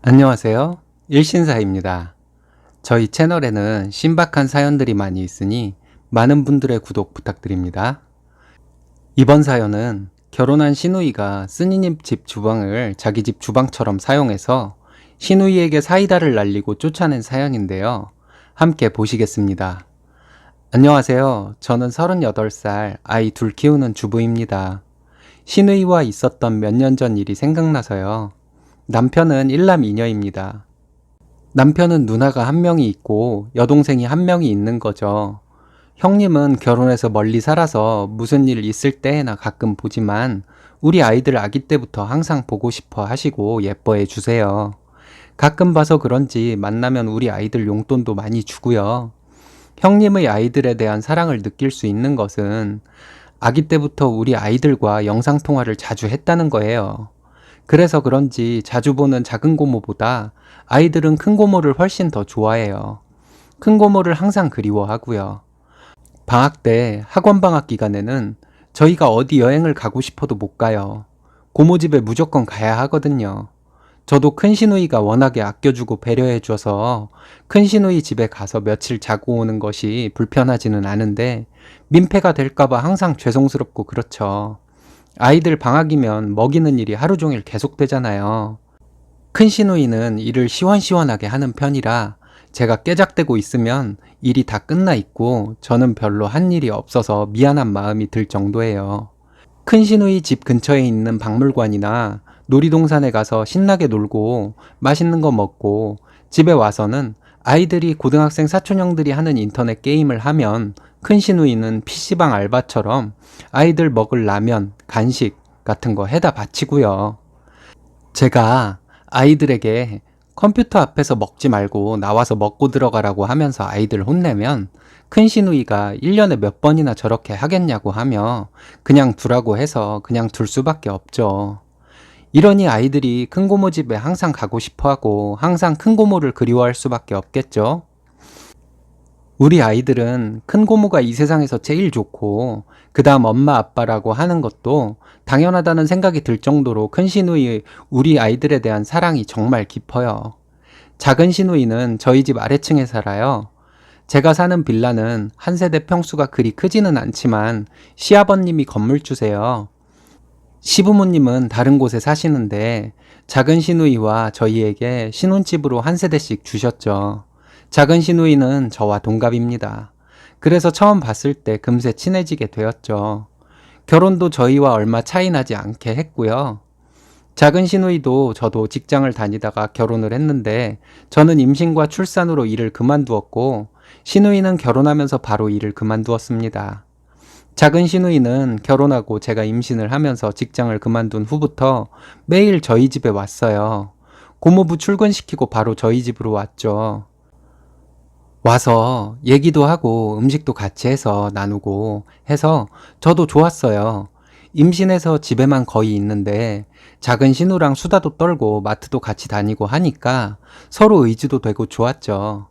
안녕하세요. 일신사입니다. 저희 채널에는 신박한 사연들이 많이 있으니 많은 분들의 구독 부탁드립니다. 이번 사연은 결혼한 시누이가 쓰니님 집 주방을 자기 집 주방처럼 사용해서 시누이에게 사이다를 날리고 쫓아낸 사연인데요. 함께 보시겠습니다. 안녕하세요. 저는 38살 아이 둘 키우는 주부입니다. 시누이와 있었던 몇 년 전 일이 생각나서요. 남편은 일남 이녀입니다. 남편은 누나가 한 명이 있고 여동생이 한 명이 있는 거죠. 형님은 결혼해서 멀리 살아서 무슨 일 있을 때나 가끔 보지만 우리 아이들 아기 때부터 항상 보고 싶어 하시고 예뻐해 주세요. 가끔 봐서 그런지 만나면 우리 아이들 용돈도 많이 주고요. 형님의 아이들에 대한 사랑을 느낄 수 있는 것은 아기 때부터 우리 아이들과 영상통화를 자주 했다는 거예요. 그래서 그런지 자주 보는 작은 고모보다 아이들은 큰 고모를 훨씬 더 좋아해요. 큰 고모를 항상 그리워하고요. 방학 때 학원 방학 기간에는 저희가 어디 여행을 가고 싶어도 못 가요. 고모 집에 무조건 가야 하거든요. 저도 큰 시누이가 워낙에 아껴주고 배려해줘서 큰 시누이 집에 가서 며칠 자고 오는 것이 불편하지는 않은데 민폐가 될까봐 항상 죄송스럽고 그렇죠. 아이들 방학이면 먹이는 일이 하루 종일 계속되잖아요. 큰 시누이는 일을 시원시원하게 하는 편이라 제가 깨작대고 있으면 일이 다 끝나 있고 저는 별로 한 일이 없어서 미안한 마음이 들 정도예요. 큰 시누이 집 근처에 있는 박물관이나 놀이동산에 가서 신나게 놀고 맛있는 거 먹고 집에 와서는 아이들이 고등학생 사촌형들이 하는 인터넷 게임을 하면 큰 시누이는 PC방 알바처럼 아이들 먹을 라면, 간식 같은 거 해다 바치고요. 제가 아이들에게 컴퓨터 앞에서 먹지 말고 나와서 먹고 들어가라고 하면서 아이들 혼내면 큰 시누이가 1년에 몇 번이나 저렇게 하겠냐고 하며 그냥 두라고 해서 그냥 둘 수밖에 없죠. 이러니 아이들이 큰 고모 집에 항상 가고 싶어 하고 항상 큰 고모를 그리워할 수밖에 없겠죠. 우리 아이들은 큰 고모가 이 세상에서 제일 좋고 그 다음 엄마 아빠라고 하는 것도 당연하다는 생각이 들 정도로 큰 시누이 우리 아이들에 대한 사랑이 정말 깊어요. 작은 시누이는 저희 집 아래층에 살아요. 제가 사는 빌라는 한 세대 평수가 그리 크지는 않지만 시아버님이 건물주세요. 시부모님은 다른 곳에 사시는데 작은 시누이와 저희에게 신혼집으로 한 세대씩 주셨죠. 작은 시누이는 저와 동갑입니다. 그래서 처음 봤을 때 금세 친해지게 되었죠. 결혼도 저희와 얼마 차이 나지 않게 했고요. 작은 시누이도 저도 직장을 다니다가 결혼을 했는데 저는 임신과 출산으로 일을 그만두었고 시누이는 결혼하면서 바로 일을 그만두었습니다. 작은 시누이는 결혼하고 제가 임신을 하면서 직장을 그만둔 후부터 매일 저희 집에 왔어요. 고모부 출근시키고 바로 저희 집으로 왔죠. 와서 얘기도 하고 음식도 같이 해서 나누고 해서 저도 좋았어요. 임신해서 집에만 거의 있는데 작은 신우랑 수다도 떨고 마트도 같이 다니고 하니까 서로 의지도 되고 좋았죠.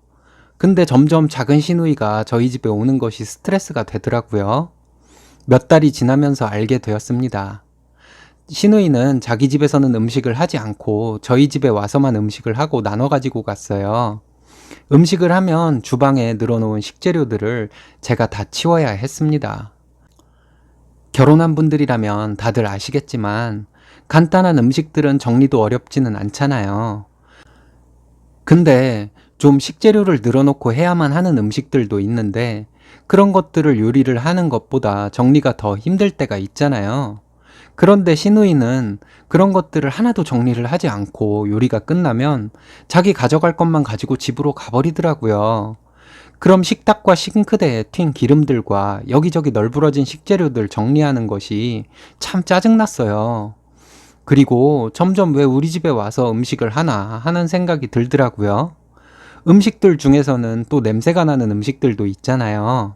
근데 점점 작은 시누이가 저희 집에 오는 것이 스트레스가 되더라고요. 몇 달이 지나면서 알게 되었습니다. 시누이는 자기 집에서는 음식을 하지 않고 저희 집에 와서만 음식을 하고 나눠 가지고 갔어요. 음식을 하면 주방에 늘어놓은 식재료들을 제가 다 치워야 했습니다. 결혼한 분들이라면 다들 아시겠지만 간단한 음식들은 정리도 어렵지는 않잖아요. 근데 좀 식재료를 늘어놓고 해야만 하는 음식들도 있는데 그런 것들을 요리를 하는 것보다 정리가 더 힘들 때가 있잖아요. 그런데 시누이는 그런 것들을 하나도 정리를 하지 않고 요리가 끝나면 자기 가져갈 것만 가지고 집으로 가버리더라고요. 그럼 식탁과 싱크대에 튄 기름들과 여기저기 널브러진 식재료들 정리하는 것이 참 짜증났어요. 그리고 점점 왜 우리 집에 와서 음식을 하나 하는 생각이 들더라고요. 음식들 중에서는 또 냄새가 나는 음식들도 있잖아요.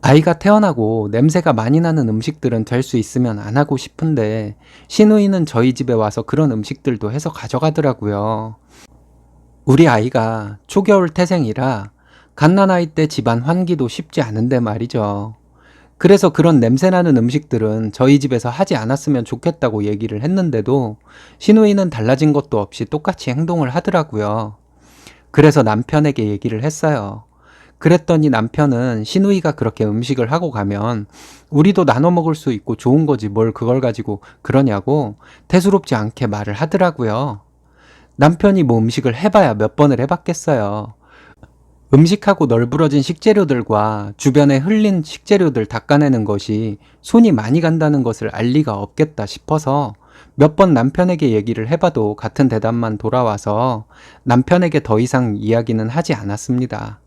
아이가 태어나고 냄새가 많이 나는 음식들은 될 수 있으면 안 하고 싶은데 시누이는 저희 집에 와서 그런 음식들도 해서 가져가더라고요. 우리 아이가 초겨울 태생이라 갓난아이 때 집안 환기도 쉽지 않은데 말이죠. 그래서 그런 냄새나는 음식들은 저희 집에서 하지 않았으면 좋겠다고 얘기를 했는데도 시누이는 달라진 것도 없이 똑같이 행동을 하더라고요. 그래서 남편에게 얘기를 했어요. 그랬더니 남편은 시누이가 그렇게 음식을 하고 가면 우리도 나눠 먹을 수 있고 좋은 거지 뭘 그걸 가지고 그러냐고 대수롭지 않게 말을 하더라고요. 남편이 뭐 음식을 해봐야 몇 번을 해봤겠어요. 음식하고 널브러진 식재료들과 주변에 흘린 식재료들 닦아내는 것이 손이 많이 간다는 것을 알 리가 없겠다 싶어서 몇 번 남편에게 얘기를 해봐도 같은 대답만 돌아와서 남편에게 더 이상 이야기는 하지 않았습니다.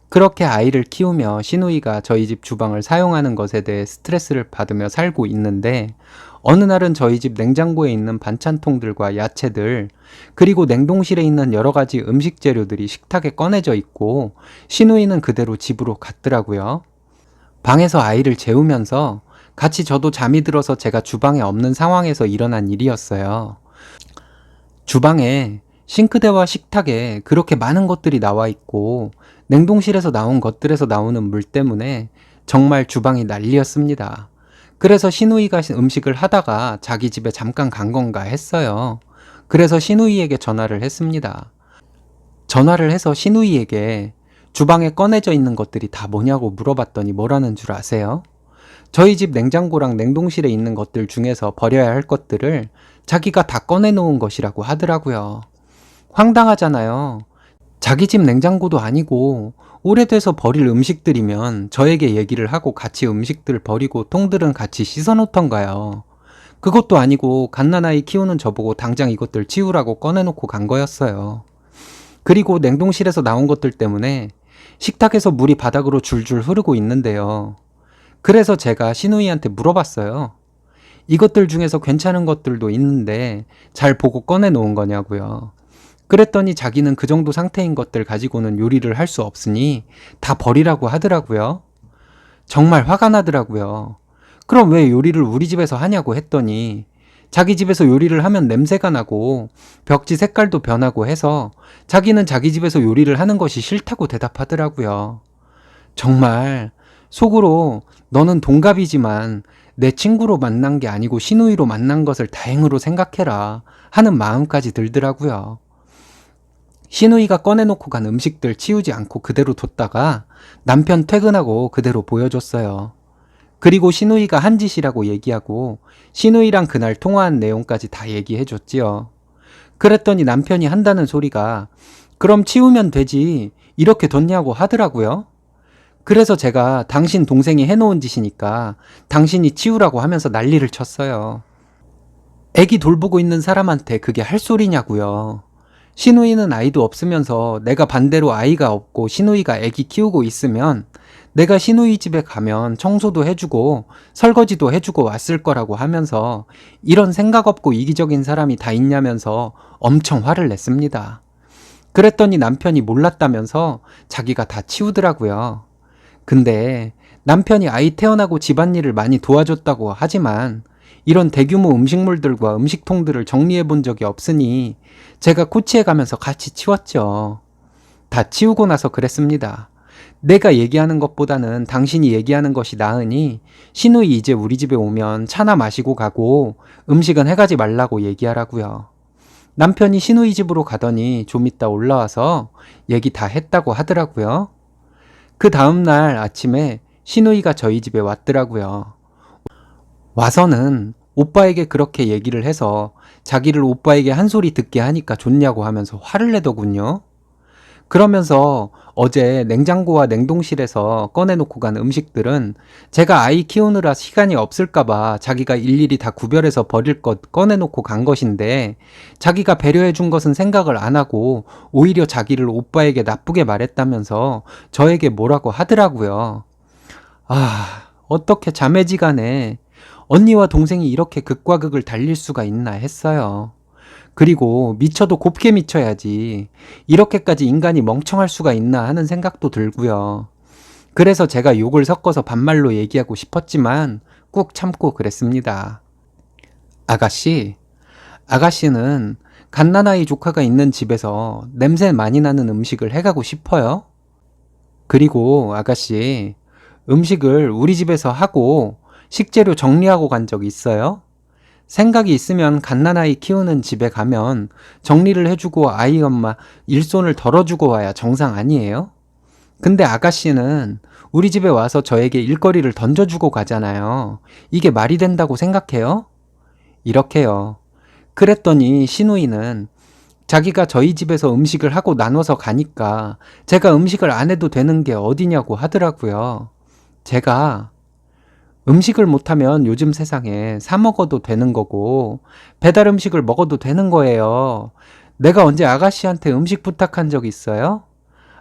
그렇게 아이를 키우며 시누이가 저희 집 주방을 사용하는 것에 대해 스트레스를 받으며 살고 있는데 어느 날은 저희 집 냉장고에 있는 반찬통들과 야채들 그리고 냉동실에 있는 여러 가지 음식 재료들이 식탁에 꺼내져 있고 시누이는 그대로 집으로 갔더라고요. 방에서 아이를 재우면서 같이 저도 잠이 들어서 제가 주방에 없는 상황에서 일어난 일이었어요. 주방에 싱크대와 식탁에 그렇게 많은 것들이 나와 있고 냉동실에서 나온 것들에서 나오는 물 때문에 정말 주방이 난리였습니다. 그래서 시누이가 음식을 하다가 자기 집에 잠깐 간 건가 했어요. 그래서 시누이에게 전화를 했습니다. 전화를 해서 시누이에게 주방에 꺼내져 있는 것들이 다 뭐냐고 물어봤더니 뭐라는 줄 아세요? 저희 집 냉장고랑 냉동실에 있는 것들 중에서 버려야 할 것들을 자기가 다 꺼내놓은 것이라고 하더라고요. 황당하잖아요. 자기 집 냉장고도 아니고 오래돼서 버릴 음식들이면 저에게 얘기를 하고 같이 음식들 버리고 통들은 같이 씻어놓던가요. 그것도 아니고 갓난아이 키우는 저보고 당장 이것들 치우라고 꺼내놓고 간 거였어요. 그리고 냉동실에서 나온 것들 때문에 식탁에서 물이 바닥으로 줄줄 흐르고 있는데요. 그래서 제가 시누이한테 물어봤어요. 이것들 중에서 괜찮은 것들도 있는데 잘 보고 꺼내놓은 거냐고요. 그랬더니 자기는 그 정도 상태인 것들 가지고는 요리를 할 수 없으니 다 버리라고 하더라고요. 정말 화가 나더라고요. 그럼 왜 요리를 우리 집에서 하냐고 했더니 자기 집에서 요리를 하면 냄새가 나고 벽지 색깔도 변하고 해서 자기는 자기 집에서 요리를 하는 것이 싫다고 대답하더라고요. 정말 속으로 너는 동갑이지만 내 친구로 만난 게 아니고 시누이로 만난 것을 다행으로 생각해라 하는 마음까지 들더라고요. 시누이가 꺼내놓고 간 음식들 치우지 않고 그대로 뒀다가 남편 퇴근하고 그대로 보여줬어요. 그리고 시누이가 한 짓이라고 얘기하고 시누이랑 그날 통화한 내용까지 다 얘기해줬지요. 그랬더니 남편이 한다는 소리가 그럼 치우면 되지 이렇게 뒀냐고 하더라고요. 그래서 제가 당신 동생이 해놓은 짓이니까 당신이 치우라고 하면서 난리를 쳤어요. 애기 돌보고 있는 사람한테 그게 할 소리냐고요. 시누이는 아이도 없으면서 내가 반대로 아이가 없고 시누이가 애기 키우고 있으면 내가 시누이 집에 가면 청소도 해주고 설거지도 해주고 왔을 거라고 하면서 이런 생각 없고 이기적인 사람이 다 있냐면서 엄청 화를 냈습니다. 그랬더니 남편이 몰랐다면서 자기가 다 치우더라고요. 근데 남편이 아이 태어나고 집안일을 많이 도와줬다고 하지만 이런 대규모 음식물들과 음식통들을 정리해 본 적이 없으니 제가 코치해 가면서 같이 치웠죠. 다 치우고 나서 그랬습니다. 내가 얘기하는 것보다는 당신이 얘기하는 것이 나으니 시누이 이제 우리 집에 오면 차나 마시고 가고 음식은 해가지 말라고 얘기하라고요. 남편이 시누이 집으로 가더니 좀 이따 올라와서 얘기 다 했다고 하더라고요. 그 다음날 아침에 시누이가 저희 집에 왔더라고요. 와서는 오빠에게 그렇게 얘기를 해서 자기를 오빠에게 한 소리 듣게 하니까 좋냐고 하면서 화를 내더군요. 그러면서 어제 냉장고와 냉동실에서 꺼내놓고 간 음식들은 제가 아이 키우느라 시간이 없을까봐 자기가 일일이 다 구별해서 버릴 것 꺼내놓고 간 것인데 자기가 배려해 준 것은 생각을 안 하고 오히려 자기를 오빠에게 나쁘게 말했다면서 저에게 뭐라고 하더라고요. 아, 어떻게 자매지간에 언니와 동생이 이렇게 극과 극을 달릴 수가 있나 했어요. 그리고 미쳐도 곱게 미쳐야지 이렇게까지 인간이 멍청할 수가 있나 하는 생각도 들고요. 그래서 제가 욕을 섞어서 반말로 얘기하고 싶었지만 꾹 참고 그랬습니다. 아가씨, 아가씨는 갓난아이 조카가 있는 집에서 냄새 많이 나는 음식을 해가고 싶어요? 그리고 아가씨, 음식을 우리 집에서 하고 식재료 정리하고 간 적 있어요? 생각이 있으면 갓난아이 키우는 집에 가면 정리를 해주고 아이 엄마 일손을 덜어주고 와야 정상 아니에요? 근데 아가씨는 우리 집에 와서 저에게 일거리를 던져주고 가잖아요. 이게 말이 된다고 생각해요? 이렇게요. 그랬더니 시누이는 자기가 저희 집에서 음식을 하고 나눠서 가니까 제가 음식을 안 해도 되는 게 어디냐고 하더라고요. 제가 음식을 못하면 요즘 세상에 사 먹어도 되는 거고 배달 음식을 먹어도 되는 거예요. 내가 언제 아가씨한테 음식 부탁한 적 있어요?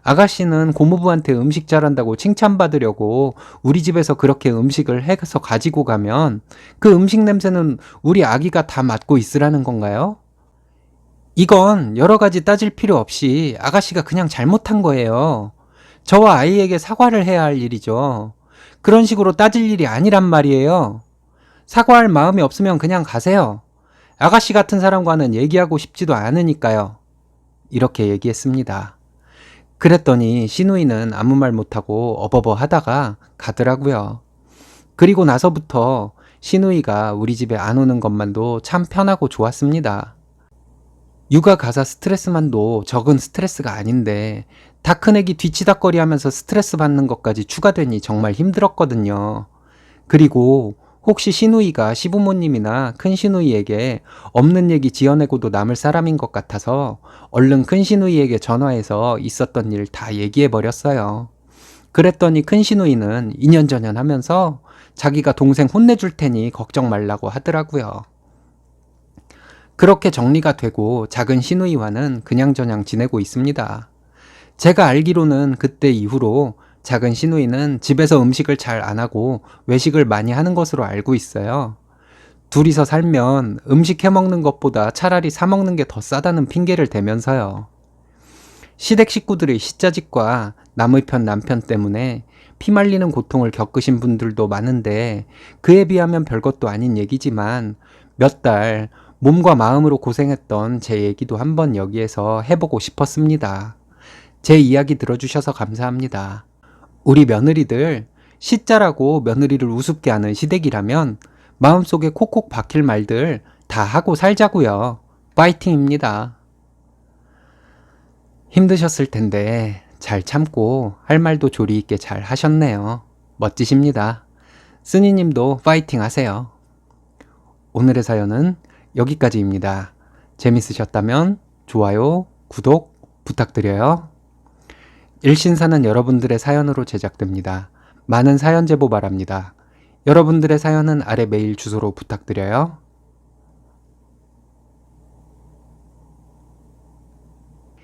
아가씨는 고모부한테 음식 잘한다고 칭찬받으려고 우리 집에서 그렇게 음식을 해서 가지고 가면 그 음식 냄새는 우리 아기가 다 맡고 있으라는 건가요? 이건 여러 가지 따질 필요 없이 아가씨가 그냥 잘못한 거예요. 저와 아이에게 사과를 해야 할 일이죠. 그런 식으로 따질 일이 아니란 말이에요. 사과할 마음이 없으면 그냥 가세요. 아가씨 같은 사람과는 얘기하고 싶지도 않으니까요. 이렇게 얘기했습니다. 그랬더니 시누이는 아무 말 못하고 어버버 하다가 가더라고요. 그리고 나서부터 시누이가 우리 집에 안 오는 것만도 참 편하고 좋았습니다. 육아 가사 스트레스만도 적은 스트레스가 아닌데 다 큰 애기 뒤치다꺼리 하면서 스트레스 받는 것까지 추가되니 정말 힘들었거든요. 그리고 혹시 시누이가 시부모님이나 큰 시누이에게 없는 얘기 지어내고도 남을 사람인 것 같아서 얼른 큰 시누이에게 전화해서 있었던 일 다 얘기해 버렸어요. 그랬더니 큰 시누이는 이년저년 하면서 자기가 동생 혼내줄 테니 걱정 말라고 하더라고요. 그렇게 정리가 되고 작은 시누이와는 그냥저냥 지내고 있습니다. 제가 알기로는 그때 이후로 작은 시누이는 집에서 음식을 잘 안 하고 외식을 많이 하는 것으로 알고 있어요. 둘이서 살면 음식 해 먹는 것보다 차라리 사 먹는 게 더 싸다는 핑계를 대면서요. 시댁 식구들의 시자짓과 남의 편 남편 때문에 피말리는 고통을 겪으신 분들도 많은데 그에 비하면 별것도 아닌 얘기지만 몇 달 몸과 마음으로 고생했던 제 얘기도 한번 여기에서 해보고 싶었습니다. 제 이야기 들어주셔서 감사합니다. 우리 며느리들 시자라고 며느리를 우습게 하는 시댁이라면 마음속에 콕콕 박힐 말들 다 하고 살자고요. 파이팅입니다. 힘드셨을 텐데 잘 참고 할 말도 조리 있게 잘 하셨네요. 멋지십니다. 쓰니님도 파이팅 하세요. 오늘의 사연은 여기까지입니다. 재밌으셨다면 좋아요, 구독 부탁드려요. 일신사는 여러분들의 사연으로 제작됩니다. 많은 사연 제보 바랍니다. 여러분들의 사연은 아래 메일 주소로 부탁드려요.